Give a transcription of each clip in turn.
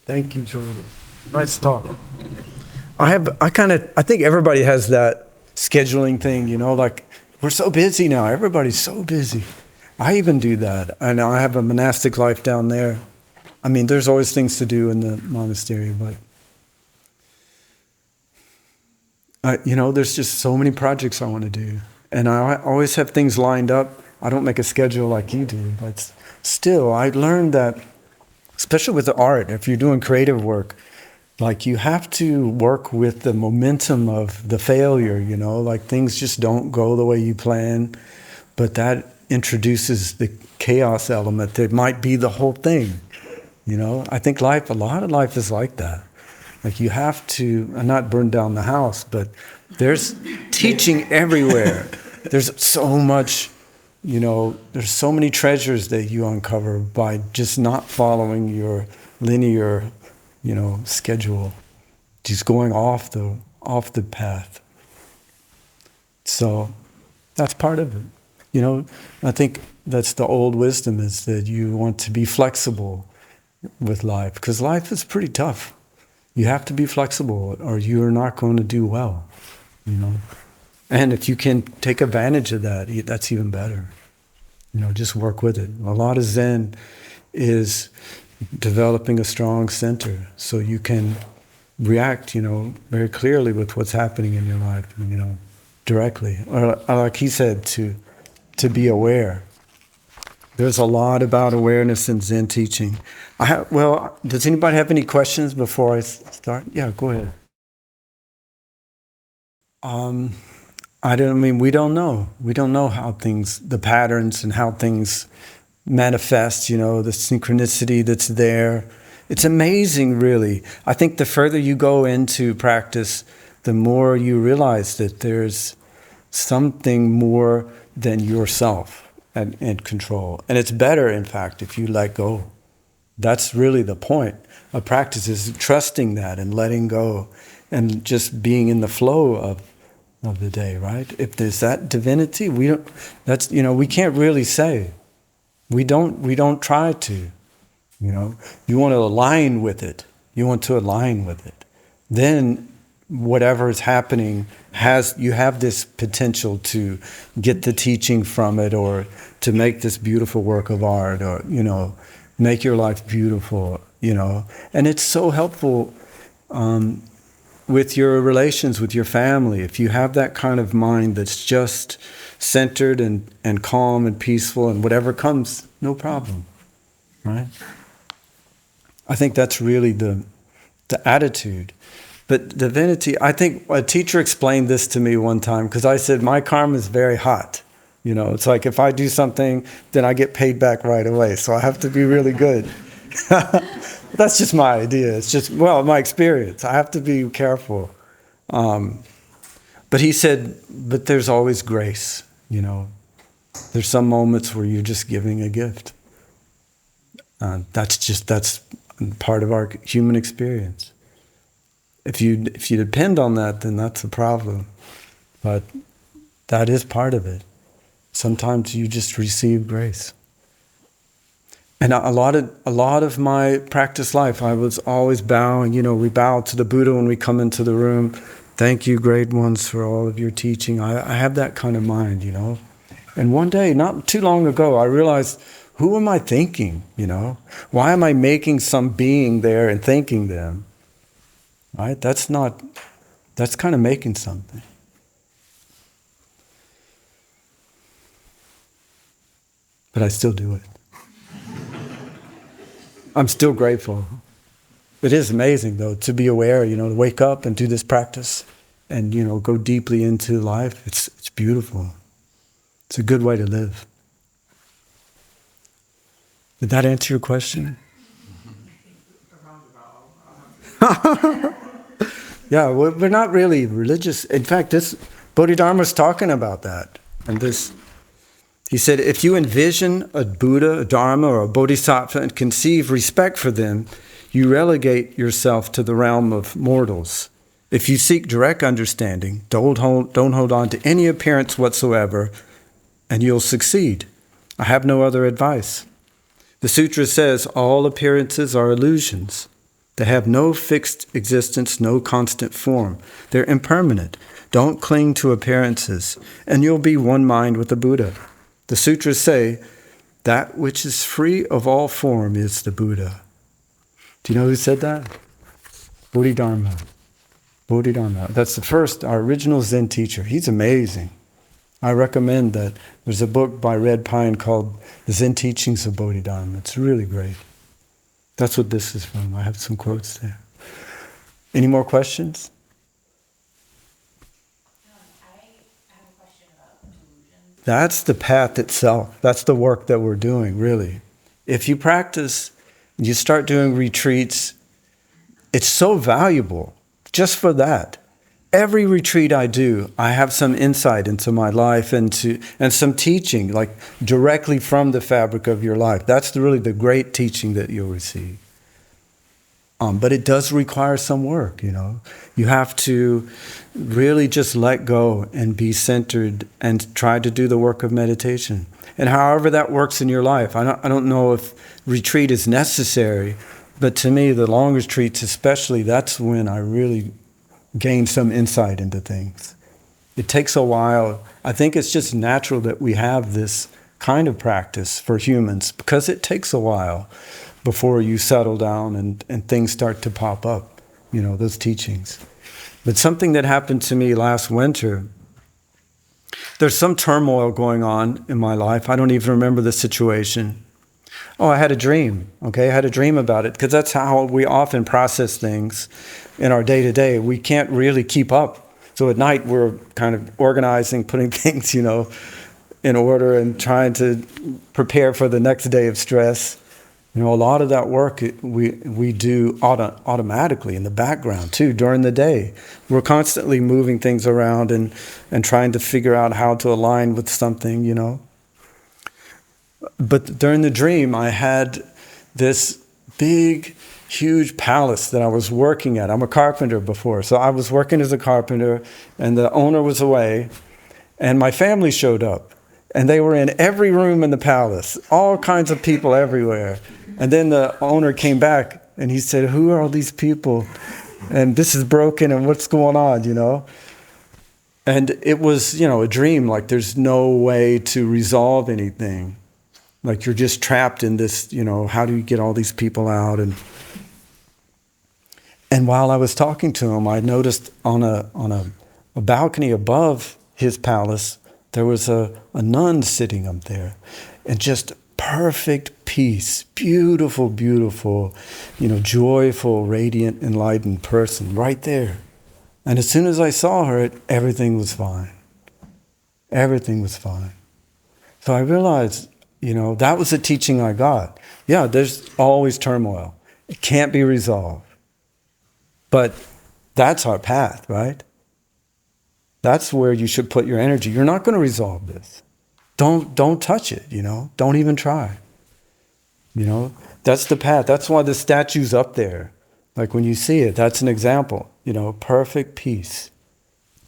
Thank you, Jordan. Nice talk. I think everybody has that scheduling thing, like we're so busy now. Everybody's so busy. I even do that. I know I have a monastic life down there. I mean, there's always things to do in the monastery, but there's just so many projects I want to do. And I always have things lined up. I don't make a schedule like you do, but still, I learned that, especially with the art, if you're doing creative work, like you have to work with the momentum of the failure, like things just don't go the way you plan, but that introduces the chaos element that might be the whole thing. I think a lot of life is like that. Like you have to, not burn down the house, but there's teaching everywhere. There's so much, there's so many treasures that you uncover by just not following your linear, schedule, just going off the path. So that's part of it. I think that's the old wisdom, is that you want to be flexible with life, because life is pretty tough. You have to be flexible or you're not going to do well, And if you can take advantage of that, that's even better. Just work with it. A lot of Zen is developing a strong center so you can react, very clearly with what's happening in your life, directly. Or like he said, to be aware. There's a lot about awareness in Zen teaching. Does anybody have any questions before I start? Yeah, go ahead. We don't know. We don't know how the patterns and how things manifest, the synchronicity that's there. It's amazing, really. I think the further you go into practice, the more you realize that there's something more than yourself and control. And it's better, in fact, if you let go. That's really the point of practice, is trusting that and letting go and just being in the flow of the day, right? If there's that divinity, we can't really say. We don't try to, You want to align with it. Then whatever is happening you have this potential to get the teaching from it, or to make this beautiful work of art, or, make your life beautiful, And it's so helpful with your relations with your family. If you have that kind of mind that's just centered and calm and peaceful, and whatever comes, no problem, right? I think that's really the attitude. But divinity, I think a teacher explained this to me one time, because I said, my karma is very hot. It's like if I do something, then I get paid back right away. So I have to be really good. That's just my idea. It's just, my experience. I have to be careful. But he said, but there's always grace, There's some moments where you're just giving a gift. That's part of our human experience. If you depend on that, then that's a problem. But that is part of it. Sometimes you just receive grace. And a lot of my practice life, I was always bowing. We bow to the Buddha when we come into the room. Thank you, great ones, for all of your teaching. I have that kind of mind, And one day, not too long ago, I realized, who am I thinking, Why am I making some being there and thanking them? Right? That's kind of making something. But I still do it. I'm still grateful. It is amazing, though, to be aware, to wake up and do this practice and, go deeply into life. It's beautiful. It's a good way to live. Did that answer your question? Yeah, we're not really religious. In fact, Bodhidharma is talking about that. And he said, if you envision a Buddha, a Dharma, or a Bodhisattva and conceive respect for them, you relegate yourself to the realm of mortals. If you seek direct understanding, don't hold on to any appearance whatsoever, and you'll succeed. I have no other advice. The sutra says all appearances are illusions. They have no fixed existence, no constant form. They're impermanent. Don't cling to appearances, and you'll be one mind with the Buddha. The sutras say, that which is free of all form is the Buddha. Do you know who said that? Bodhidharma. Bodhidharma. That's the first, our original Zen teacher. He's amazing. I recommend that. There's a book by Red Pine called The Zen Teachings of Bodhidharma. It's really great. That's what this is from. I have some quotes there. Any more questions? I have a question about delusions. That's the path itself. That's the work that we're doing, really. If you practice, you start doing retreats, it's so valuable just for that. Every retreat I do, I have some insight into my life and some teaching, like directly from the fabric of your life. That's really the great teaching that you'll receive. But it does require some work, you know. You have to really just let go and be centered and try to do the work of meditation. And however that works in your life, I don't know if retreat is necessary, but to me, the long retreats especially, that's when I really gain some insight into things. It takes a while. I think it's just natural that we have this kind of practice for humans because it takes a while before you settle down and things start to pop up, you know, those teachings. But something that happened to me last winter, there's some turmoil going on in my life. I don't even remember the situation. Oh, I had a dream, okay? I had a dream about it because that's how we often process things in our day-to-day. We can't really keep up. So at night, we're kind of organizing, putting things, you know, in order and trying to prepare for the next day of stress. You know, a lot of that work we do automatically in the background too during the day. We're constantly moving things around and trying to figure out how to align with something, you know. But during the dream, I had this big, huge palace that I was working at. I'm a carpenter before, so I was working as a carpenter, and the owner was away, and my family showed up. And they were in every room in the palace, all kinds of people everywhere. And then the owner came back, and he said, who are all these people? And this is broken, and what's going on, you know? And it was, you know, a dream, like there's no way to resolve anything. Like you're just trapped in this, you know, how do you get all these people out? And while I was talking to him, I noticed on a balcony above his palace, there was a nun sitting up there. And just perfect peace, beautiful, beautiful, you know, joyful, radiant, enlightened person right there. And as soon as I saw her, everything was fine. Everything was fine. So I realized, you know, that was the teaching I got. Yeah, there's always turmoil. It can't be resolved. But that's our path, right? That's where you should put your energy. You're not going to resolve this. Don't touch it, you know. Don't even try. You know, that's the path. That's why the statue's up there. Like when you see it, that's an example. You know, perfect peace.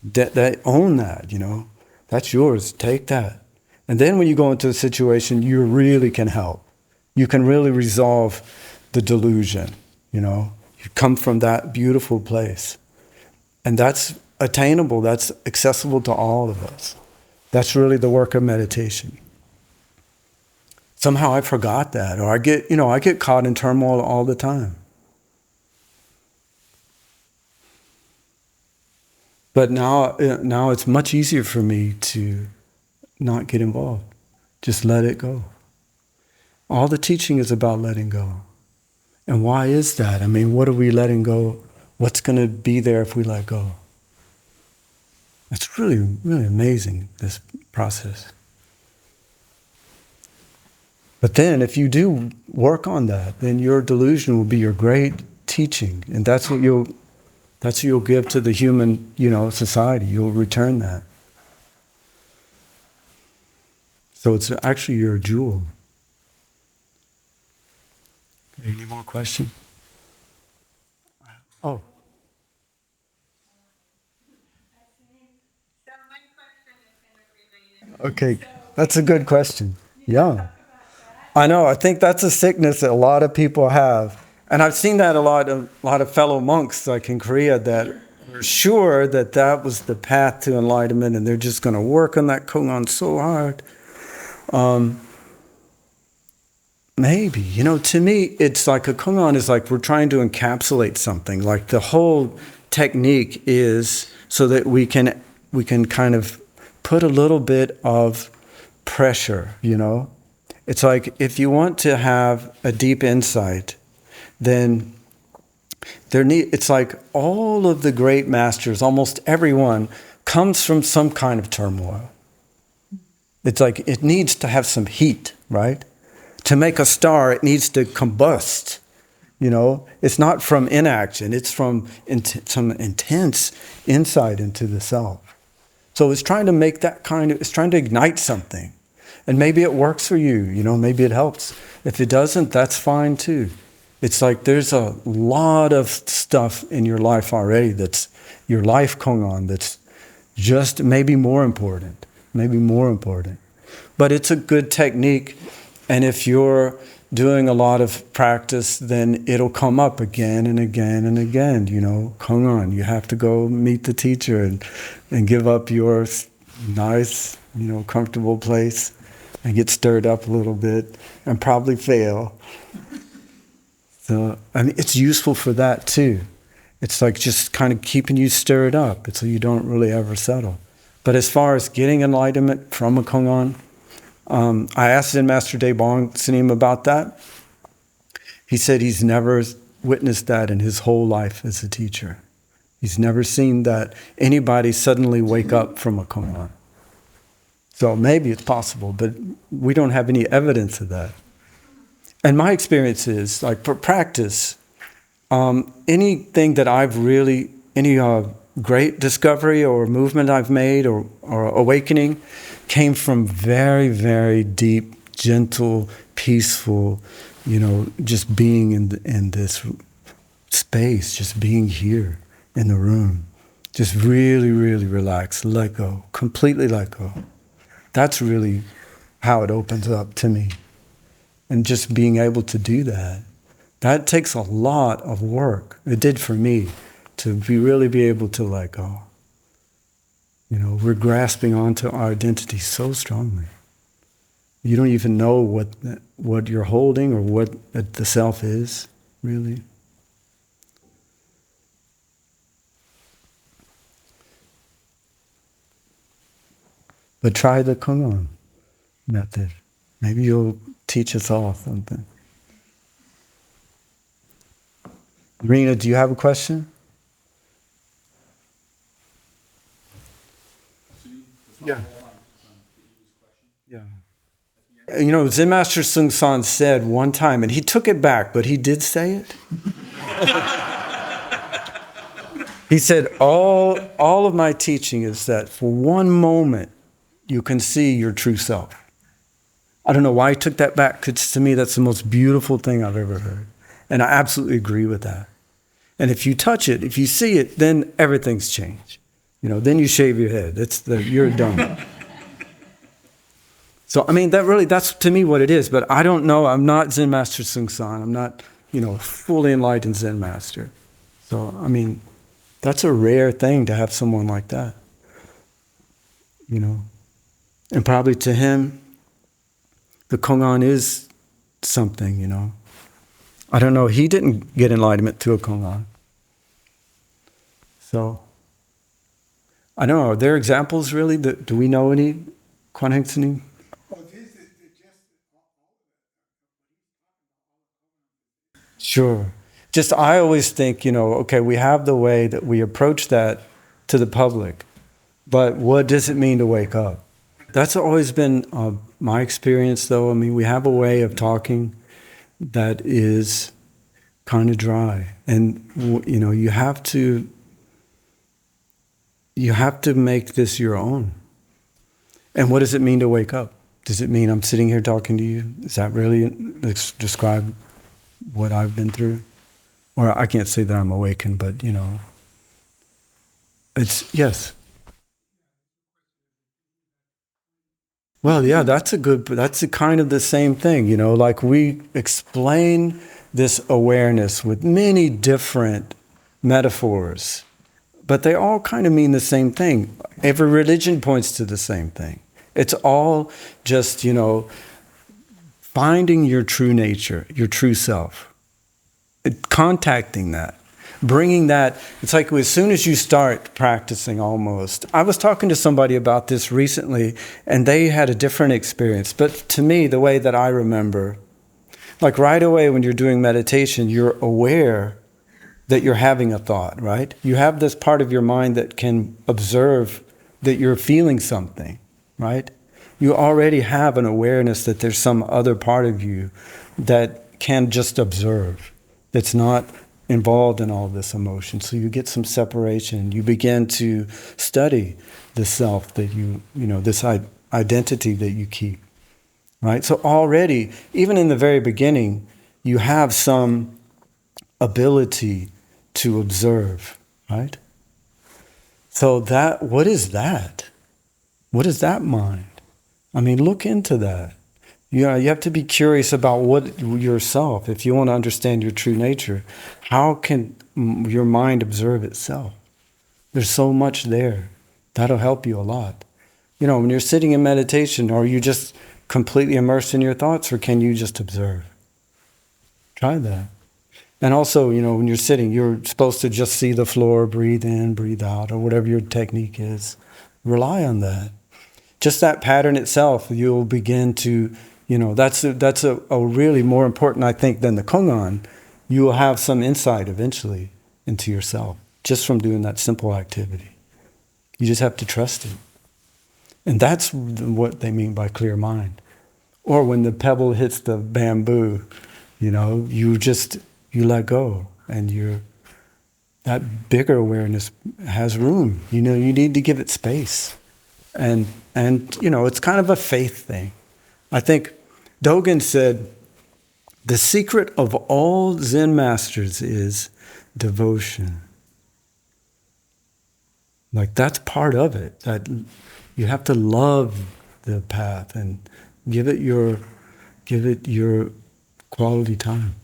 They own that, you know. That's yours. Take that. And then when you go into a situation, you really can help. You can really resolve the delusion, you know. You come from that beautiful place. And that's attainable. That's accessible to all of us. That's really the work of meditation. Somehow I forgot that, or I get caught in turmoil all the time. But now it's much easier for me to not get involved. Just let it go. All the teaching is about letting go. And why is that? I mean, what are we letting go? What's going to be there if we let go? It's really, really amazing, this process. But then if you do work on that, then your delusion will be your great teaching. And that's what you'll give to the human, you know, society. You'll return that. So it's actually your jewel. Any more questions? Oh. So my question is kind of related. Okay, that's a good question. You talk Yeah. about that. I know, I think that's a sickness that a lot of people have. And I've seen that a lot of fellow monks like in Korea that were sure that that was the path to enlightenment, and they're just going to work on that koan so hard. Maybe, to me, it's like a koan is like we're trying to encapsulate something. Like the whole technique is so that we can kind of put a little bit of pressure. It's like if you want to have a deep insight, then it's like all of the great masters, almost everyone, comes from some kind of turmoil. It's like it needs to have some heat, right? To make a star, it needs to combust. It's not from inaction, it's from some intense insight into the self. So it's trying to make it's trying to ignite something. And maybe it works for you, maybe it helps. If it doesn't, that's fine too. It's like there's a lot of stuff in your life already that's your life koan that's just maybe more important. But it's a good technique. And if you're doing a lot of practice, then it'll come up again and again and again, koan. You have to go meet the teacher and give up your nice, comfortable place and get stirred up a little bit and probably fail. So, it's useful for that too. It's like just kind of keeping you stirred up. It's so you don't really ever settle. But as far as getting enlightenment from a koan, I asked Zen Master Wonil Sunim about that. He said he's never witnessed that in his whole life as a teacher. He's never seen that anybody suddenly wake up from a koan. So maybe it's possible, but we don't have any evidence of that. And my experience is, like for practice, anything that any great discovery or movement I've made or awakening came from very, very deep, gentle, peaceful, just being in this space, just being here in the room. Just really, really relax, let go, completely let go. That's really how it opens up to me. And just being able to do that takes a lot of work. It did for me to really be able to let go. We're grasping onto our identity so strongly. You don't even know what you're holding or what the self is, really. But try the koan method. Maybe you'll teach us all something. Rena, do you have a question? Yeah. Yeah. Zen Master Sung San said one time, and he took it back, but he did say it. He said, all of my teaching is that for one moment, you can see your true self. I don't know why he took that back, because to me, that's the most beautiful thing I've ever heard. And I absolutely agree with that. And if you touch it, if you see it, then everything's changed. Then you shave your head. You're done. So, that's to me what it is. But I don't know. I'm not Zen Master Sung San. I'm not, fully enlightened Zen Master. So, that's a rare thing to have someone like that. And probably to him, the koan is something, I don't know. He didn't get enlightenment through a koan. So, I don't know. Are there examples really? Do we know any? Kwan Heng Sunim? Sure. Just I always think, okay, we have the way that we approach that to the public, but what does it mean to wake up? That's always been my experience, though. We have a way of talking that is kind of dry, and you have to make this your own. And what does it mean to wake up? Does it mean I'm sitting here talking to you? Is that really describe what I've been through? Or I can't say that I'm awakened, but it's yes. Well, yeah, that's a kind of the same thing, like we explain this awareness with many different metaphors, but they all kind of mean the same thing. Every religion points to the same thing. It's all just, finding your true nature, your true self, contacting that, bringing that. It's like as soon as you start practicing almost. I was talking to somebody about this recently, and they had a different experience. But to me, the way that I remember, like right away when you're doing meditation, you're aware that you're having a thought, right? You have this part of your mind that can observe that you're feeling something, right? You already have an awareness that there's some other part of you that can just observe, that's not involved in all this emotion. So you get some separation. You begin to study the self that this identity that you keep, right? So already, even in the very beginning, you have some ability to observe, right? So what is that? What is that mind? I mean, look into that. You have to be curious about what yourself, if you want to understand your true nature, how can your mind observe itself? There's so much there. That'll help you a lot. When you're sitting in meditation, are you just completely immersed in your thoughts, or can you just observe? Try that. And also, when you're sitting, you're supposed to just see the floor, breathe in, breathe out, or whatever your technique is. Rely on that. Just that pattern itself, you'll begin to, that's a really more important, I think, than the Koan. You will have some insight eventually into yourself, just from doing that simple activity. You just have to trust it. And that's what they mean by clear mind. Or when the pebble hits the bamboo, you let go, and that bigger awareness has room. You need to give it space. And it's kind of a faith thing. I think Dogen said, the secret of all Zen masters is devotion. Like that's part of it. That you have to love the path and give it your quality time.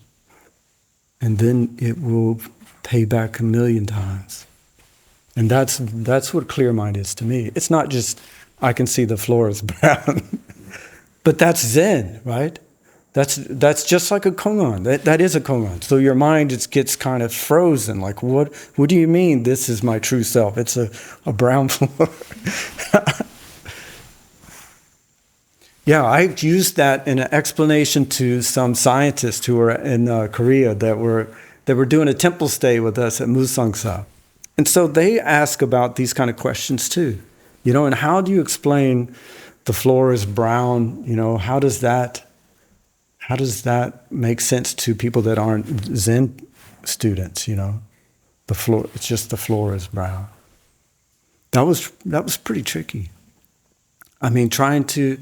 And then it will pay back 1,000,000 times. And that's what clear mind is to me. It's not just, I can see the floor is brown. But that's Zen, right? That's just like a koan. That is a koan. So your mind just gets kind of frozen. Like, what do you mean this is my true self? It's a brown floor. Yeah, I used that in an explanation to some scientists who were in Korea that were doing a temple stay with us at Musangsa. And so they ask about these kind of questions too. And how do you explain the floor is brown? How does that make sense to people that aren't Zen students? The floor, it's just the floor is brown. That was pretty tricky. I mean, trying to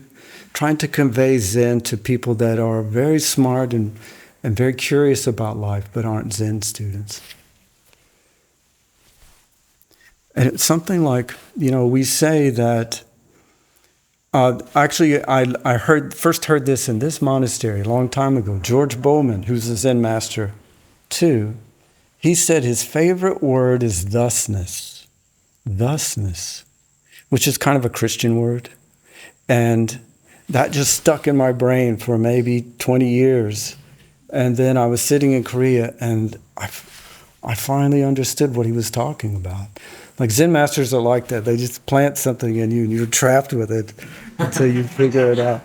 convey Zen to people that are very smart and very curious about life, but aren't Zen students. And it's something like, we say that, actually, I first heard this in this monastery a long time ago. George Bowman, who's a Zen master too, he said his favorite word is thusness. Thusness, which is kind of a Christian word. And that just stuck in my brain for maybe 20 years. And then I was sitting in Korea, and I finally understood what he was talking about. Like Zen masters are like that. They just plant something in you and you're trapped with it until you figure it out.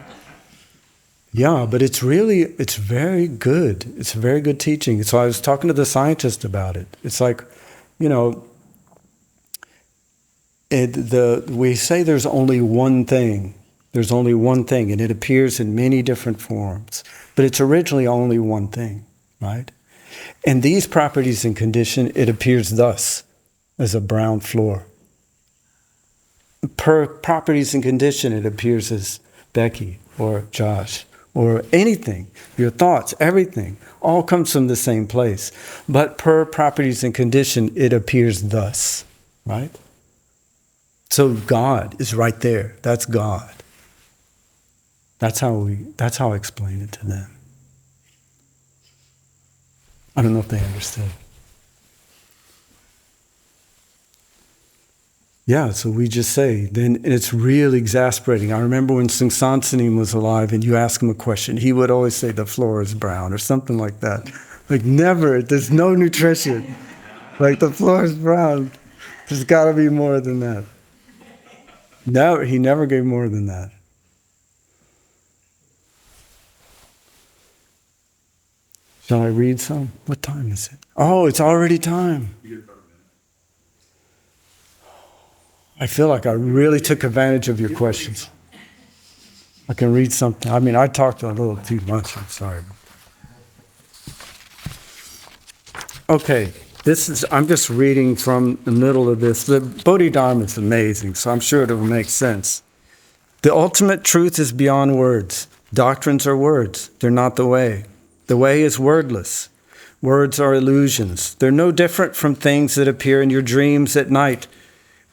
Yeah, but it's very good. It's very good teaching. So I was talking to the scientist about it. It's like, we say there's only one thing. There's only one thing, and it appears in many different forms. But it's originally only one thing, right? And these properties and condition, it appears thus, as a brown floor. Per properties and condition, it appears as Becky or Josh or anything. Your thoughts, everything, all comes from the same place. But per properties and condition, it appears thus, right? So God is right there. That's God. That's how I explain it to them. I don't know if they understood. Yeah, so we just say, then it's really exasperating. I remember when Sunim Sunim was alive and you ask him a question, he would always say the floor is brown or something like that. Like never, there's no nutrition. Like the floor is brown. There's got to be more than that. No, he never gave more than that. Shall I read some? What time is it? Oh, it's already time. I feel like I really took advantage of your questions. I can read something. I mean, I talked a little too much. I'm sorry. Okay, I'm just reading from the middle of this. The Bodhidharma is amazing, so I'm sure it will make sense. The ultimate truth is beyond words. Doctrines are words. They're not the way. The way is wordless. Words are illusions. They're no different from things that appear in your dreams at night,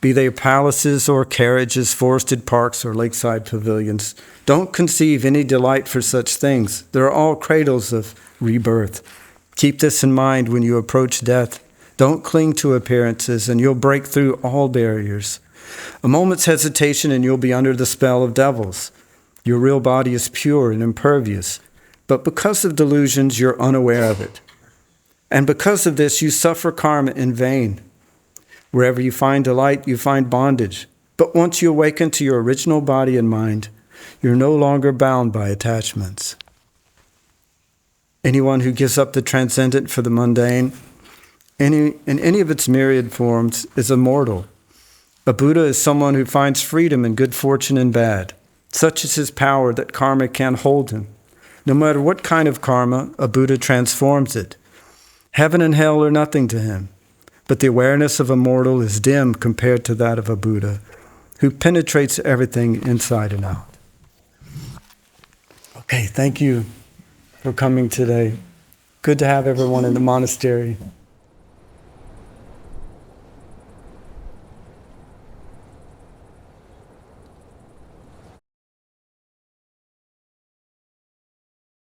be they palaces or carriages, forested parks or lakeside pavilions. Don't conceive any delight for such things. They're all cradles of rebirth. Keep this in mind when you approach death. Don't cling to appearances, and you'll break through all barriers. A moment's hesitation, and you'll be under the spell of devils. Your real body is pure and impervious, but because of delusions, you're unaware of it. And because of this, you suffer karma in vain. Wherever you find delight, you find bondage. But once you awaken to your original body and mind, you're no longer bound by attachments. Anyone who gives up the transcendent for the mundane, in any of its myriad forms, is immortal. A Buddha is someone who finds freedom in good fortune and bad. Such is his power that karma can't hold him. No matter what kind of karma, a Buddha transforms it. Heaven and hell are nothing to him. But the awareness of a mortal is dim compared to that of a Buddha, who penetrates everything inside and out. Okay, thank you for coming today. Good to have everyone in the monastery.